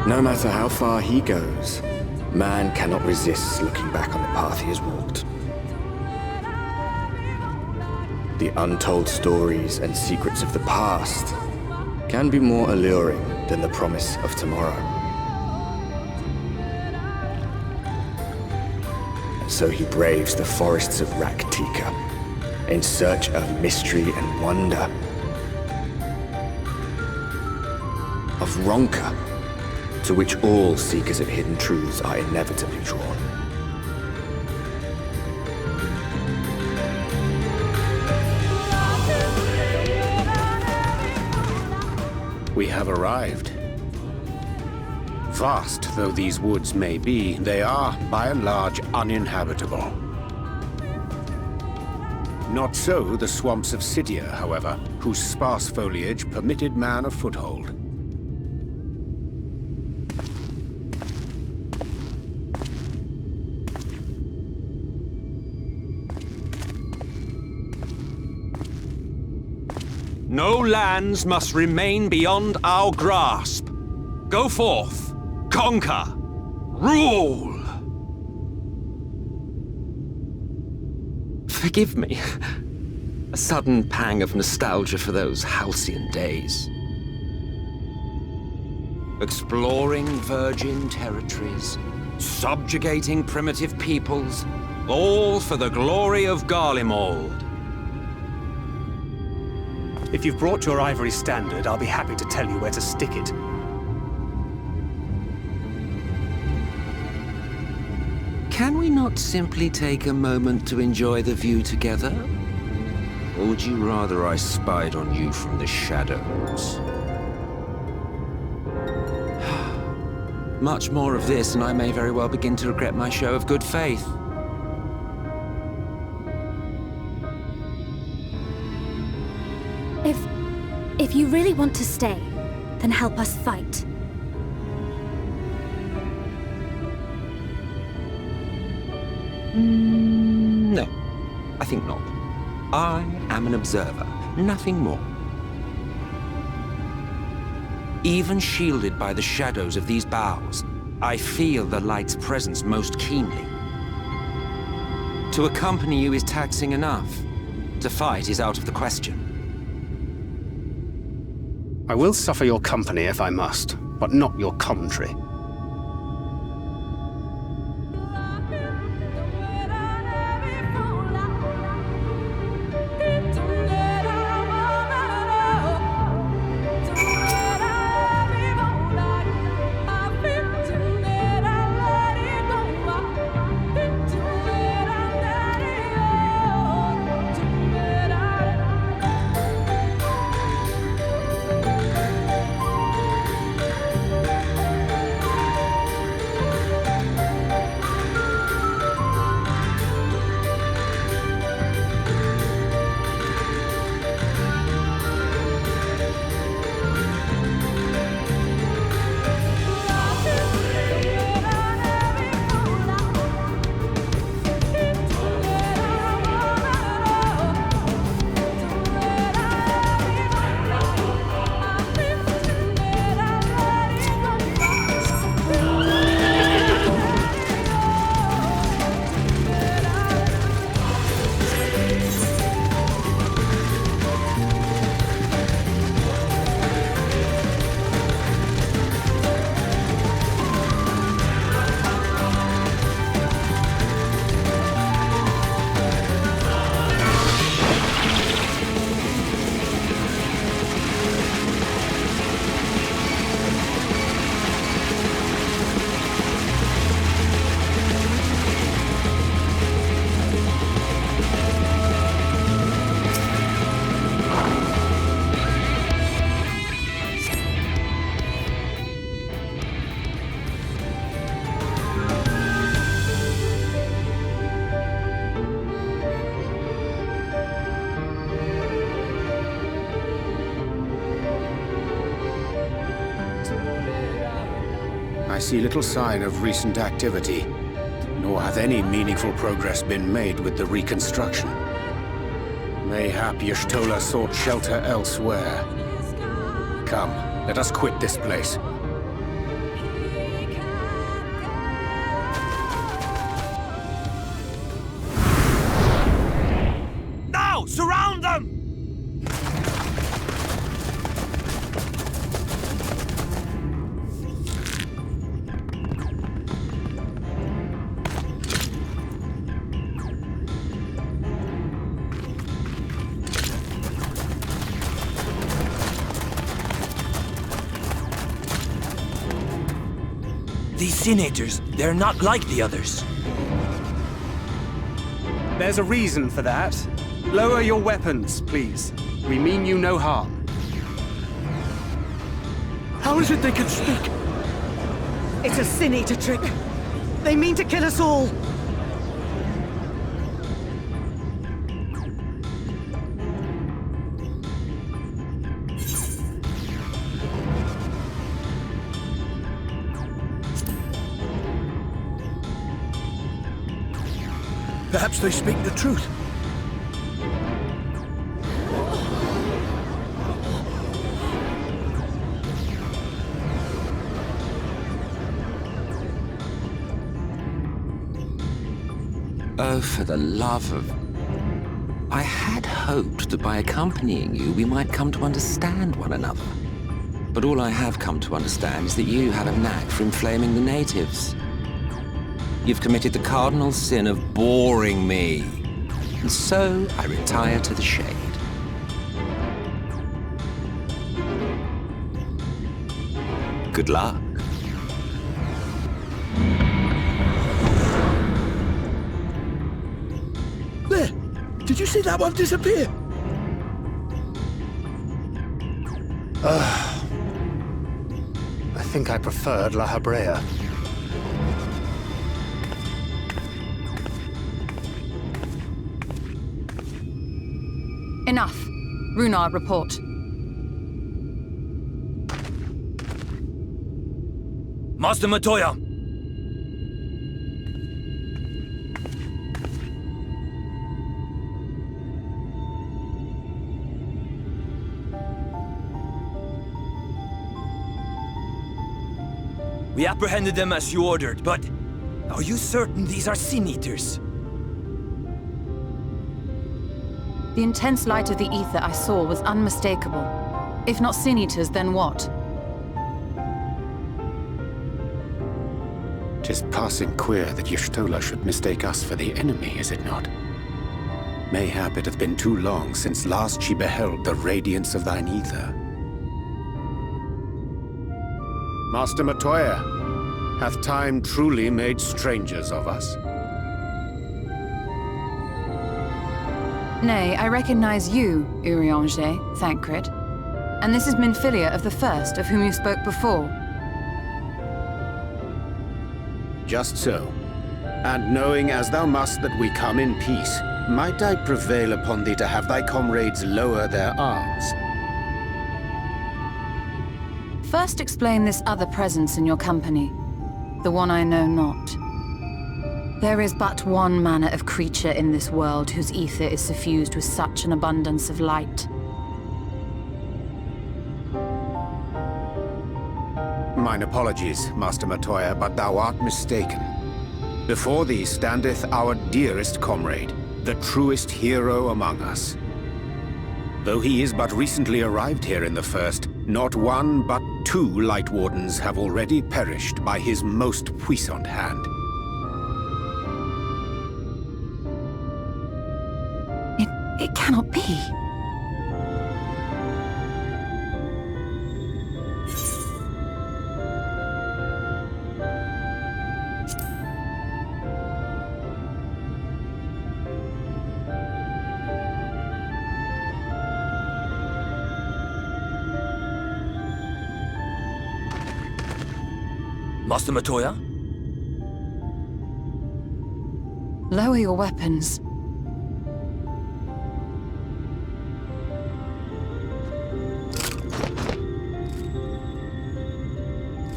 No matter how far he goes, man cannot resist looking back on the path he has walked. The untold stories and secrets of the past can be more alluring than the promise of tomorrow. And so he braves the forests of Raktika in search of mystery and wonder. Of Ronka, to which all seekers of hidden truths are inevitably drawn. We have arrived. Vast though these woods may be, they are, by and large, uninhabitable. Not so the swamps of Cydia, however, whose sparse foliage permitted man a foothold. No lands must remain beyond our grasp. Go forth, conquer, rule! Forgive me. A sudden pang of nostalgia for those halcyon days. Exploring virgin territories, subjugating primitive peoples, all for the glory of Garlemald. If you've brought your ivory standard, I'll be happy to tell you where to stick it. Can we not simply take a moment to enjoy the view together? Or would you rather I spied on you from the shadows? Much more of this, and I may very well begin to regret my show of good faith. If you really want to stay, then help us fight. No, I think not. I am an observer, nothing more. Even shielded by the shadows of these boughs, I feel the light's presence most keenly. To accompany you is taxing enough. To fight is out of the question. I will suffer your company if I must, but not your commentary. I see little sign of recent activity, nor hath any meaningful progress been made with the reconstruction. Mayhap Y'shtola sought shelter elsewhere. Come, let us quit this place. These senators, they're not like the others. There's a reason for that. Lower your weapons, please. We mean you no harm. How is it they can speak? It's a Sin Eater trick. They mean to kill us all. Perhaps they speak the truth. Oh, for the love of... I had hoped that by accompanying you, we might come to understand one another. But all I have come to understand is that you have a knack for inflaming the natives. You've committed the cardinal sin of boring me. And so, I retire to the shade. Good luck. There! Did you see that one disappear? I think I preferred La Habrea. Enough. Runar, report. Master Matoya! We apprehended them as you ordered, but are you certain these are Sin Eaters? The intense light of the ether I saw was unmistakable. If not Sin Eaters, then what? 'Tis passing queer that Y'shtola should mistake us for the enemy, is it not? Mayhap it hath been too long since last she beheld the radiance of thine ether. Master Matoya, hath time truly made strangers of us? Nay, I recognize you, Urianger, Thancred. And this is Minfilia of the First, of whom you spoke before. Just so. And knowing as thou must that we come in peace, might I prevail upon thee to have thy comrades lower their arms? First explain this other presence in your company. The one I know not. There is but one manner of creature in this world whose ether is suffused with such an abundance of light. Mine apologies, Master Matoya, but thou art mistaken. Before thee standeth our dearest comrade, the truest hero among us. Though he is but recently arrived here in the First, not one but two Light Wardens have already perished by his most puissant hand. It cannot be. Master Matoya? Lower your weapons.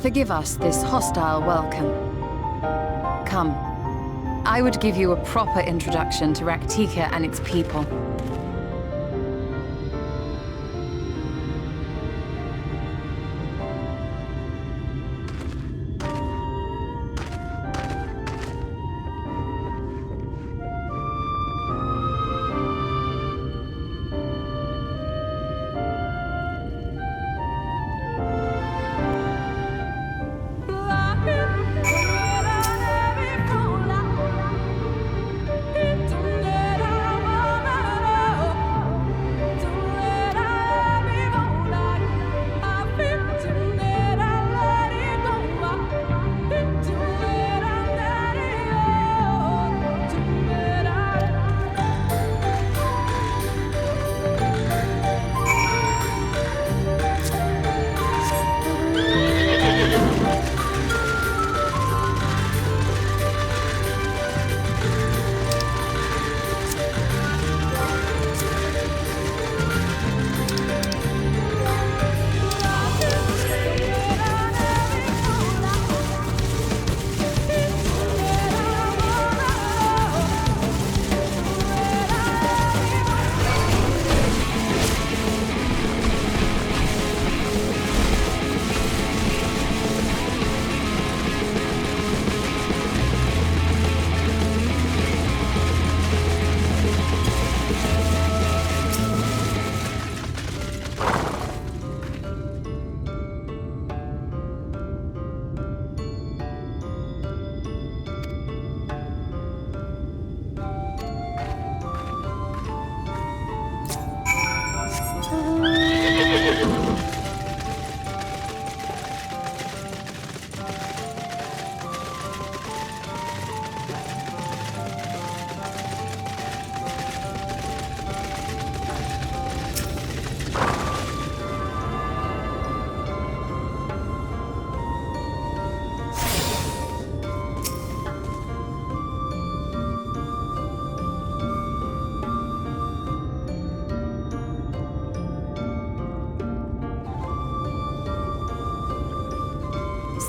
Forgive us this hostile welcome. Come. I would give you a proper introduction to Raktika and its people.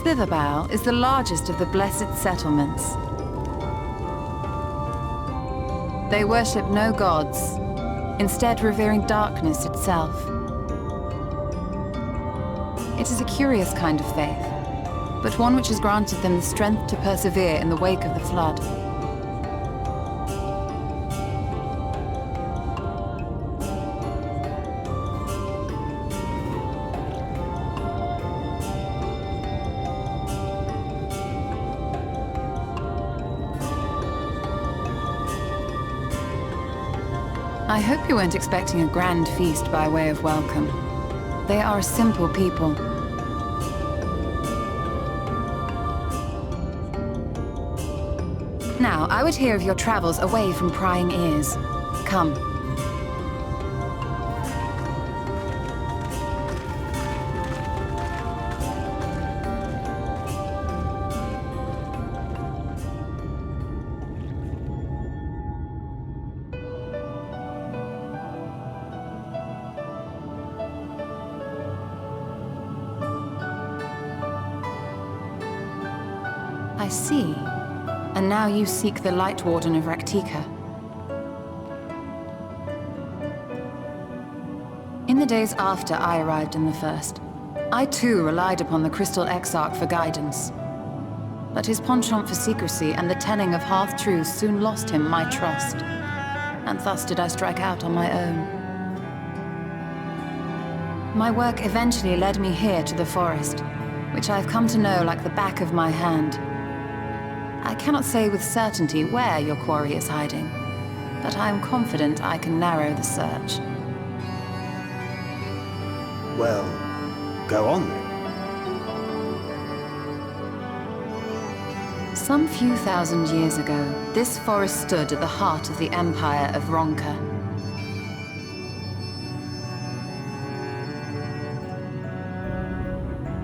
Slitherbow is the largest of the blessed settlements. They worship no gods, instead revering darkness itself. It is a curious kind of faith, but one which has granted them the strength to persevere in the wake of the flood. I hope you weren't expecting a grand feast by way of welcome. They are a simple people. Now, I would hear of your travels away from prying ears. Come. I see. And now you seek the Light Warden of Raktika. In the days after I arrived in the First, I too relied upon the Crystal Exarch for guidance. But his penchant for secrecy and the telling of half-truths soon lost him my trust. And thus did I strike out on my own. My work eventually led me here to the forest, which I've come to know like the back of my hand. I cannot say with certainty where your quarry is hiding, but I am confident I can narrow the search. Well, go on then. Some few thousand years ago, this forest stood at the heart of the Empire of Ronka.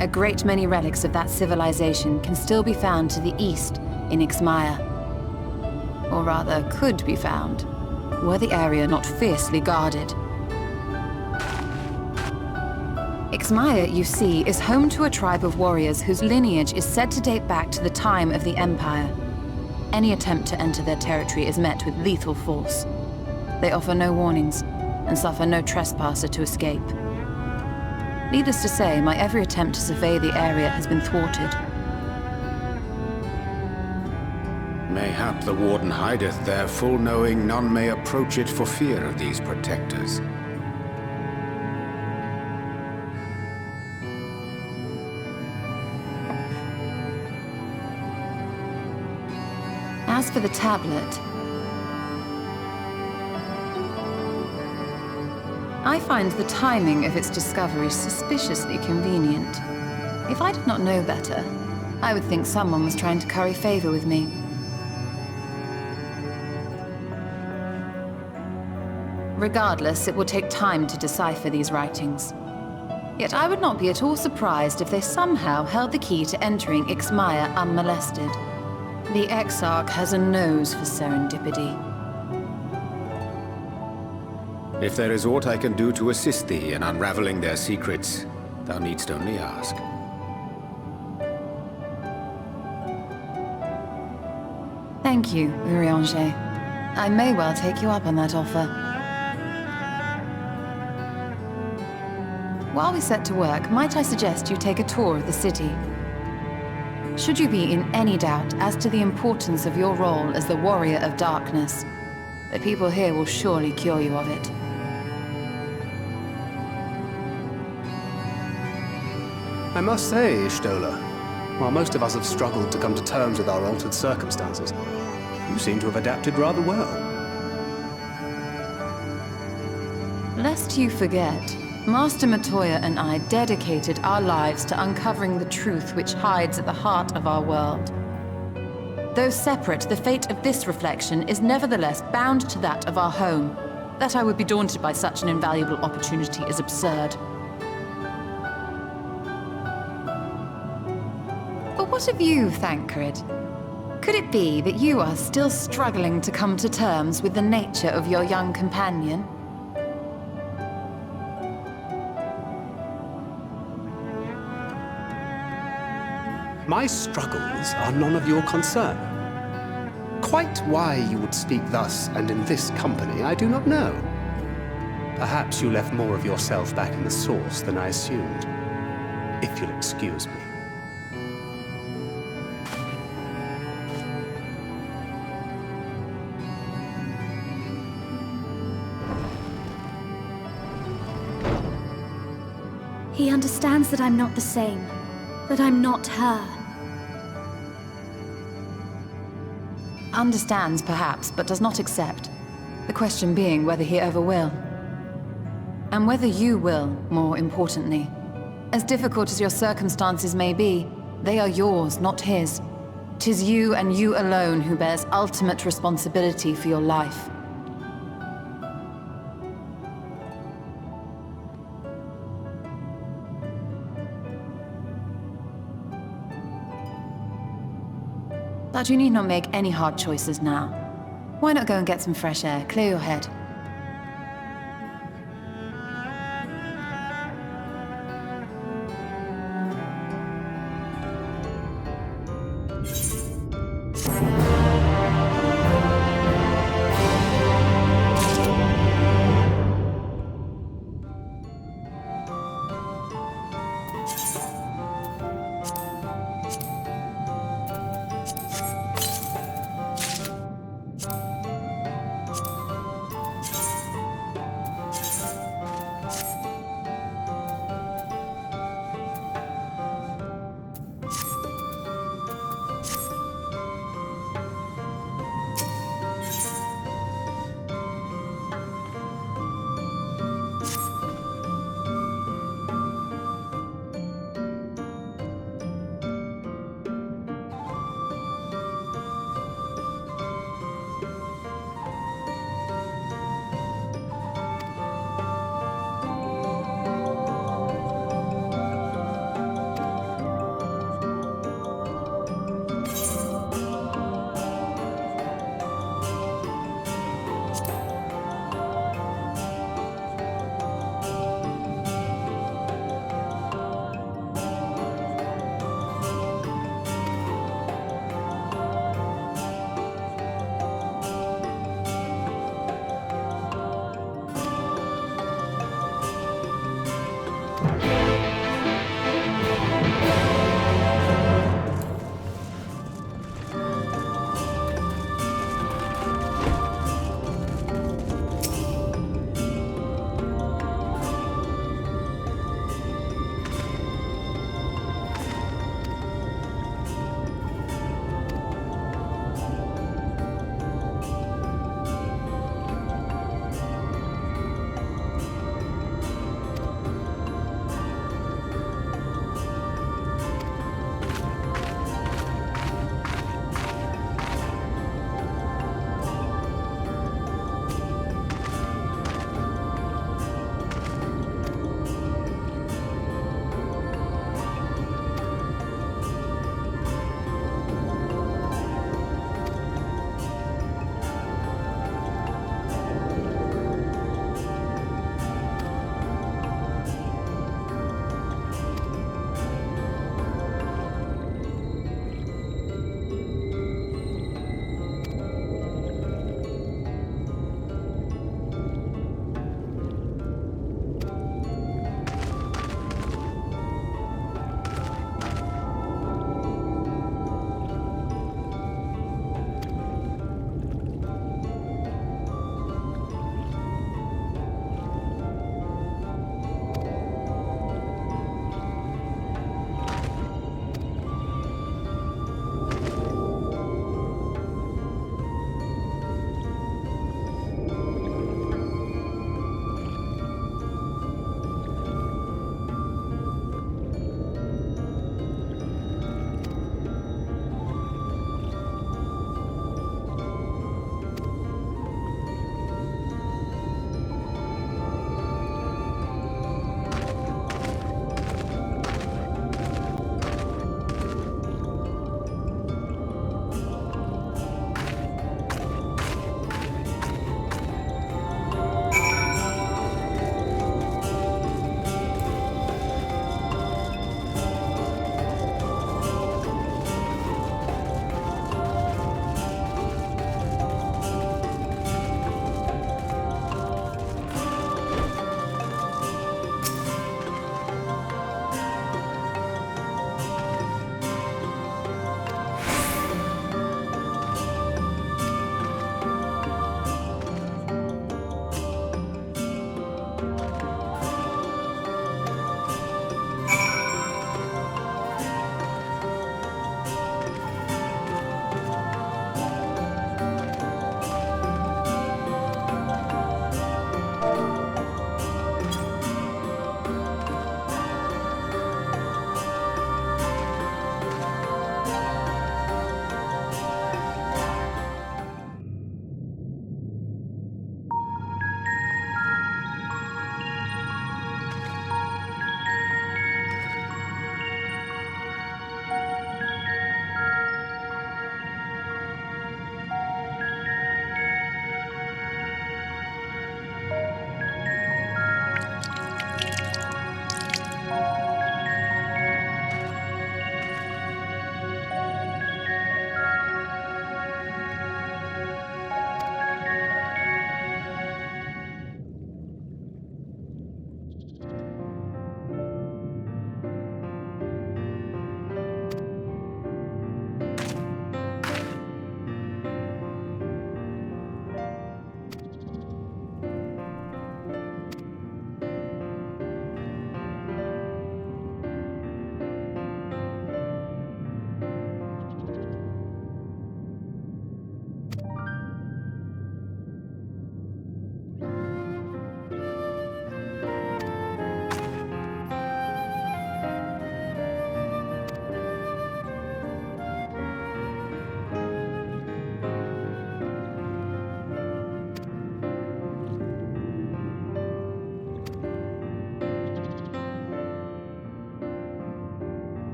A great many relics of that civilization can still be found to the east in Ixmaya. Or rather, could be found, were the area not fiercely guarded. Ixmaya, you see, is home to a tribe of warriors whose lineage is said to date back to the time of the Empire. Any attempt to enter their territory is met with lethal force. They offer no warnings, and suffer no trespasser to escape. Needless to say, my every attempt to survey the area has been thwarted. Mayhap the Warden hideth there, full knowing none may approach it for fear of these protectors. As for the tablet, I find the timing of its discovery suspiciously convenient. If I did not know better, I would think someone was trying to curry favor with me. Regardless, it will take time to decipher these writings. Yet I would not be at all surprised if they somehow held the key to entering Ixmaya unmolested. The Exarch has a nose for serendipity. If there is aught I can do to assist thee in unraveling their secrets, thou needst only ask. Thank you, Urianger. I may well take you up on that offer. While we set to work, might I suggest you take a tour of the city? Should you be in any doubt as to the importance of your role as the Warrior of Darkness, the people here will surely cure you of it. I must say, Ishtola, while most of us have struggled to come to terms with our altered circumstances, you seem to have adapted rather well. Lest you forget, Master Matoya and I dedicated our lives to uncovering the truth which hides at the heart of our world. Though separate, the fate of this reflection is nevertheless bound to that of our home. That I would be daunted by such an invaluable opportunity is absurd. But what of you, Thancred? Could it be that you are still struggling to come to terms with the nature of your young companion? My struggles are none of your concern. Quite why you would speak thus and in this company, I do not know. Perhaps you left more of yourself back in the source than I assumed. If you'll excuse me. He understands that I'm not the same. That I'm not her. Understands, perhaps, but does not accept. The question being whether he ever will. And whether you will, more importantly. As difficult as your circumstances may be, they are yours, not his. 'Tis you and you alone who bears ultimate responsibility for your life. But you need not make any hard choices now. Why not go and get some fresh air, clear your head?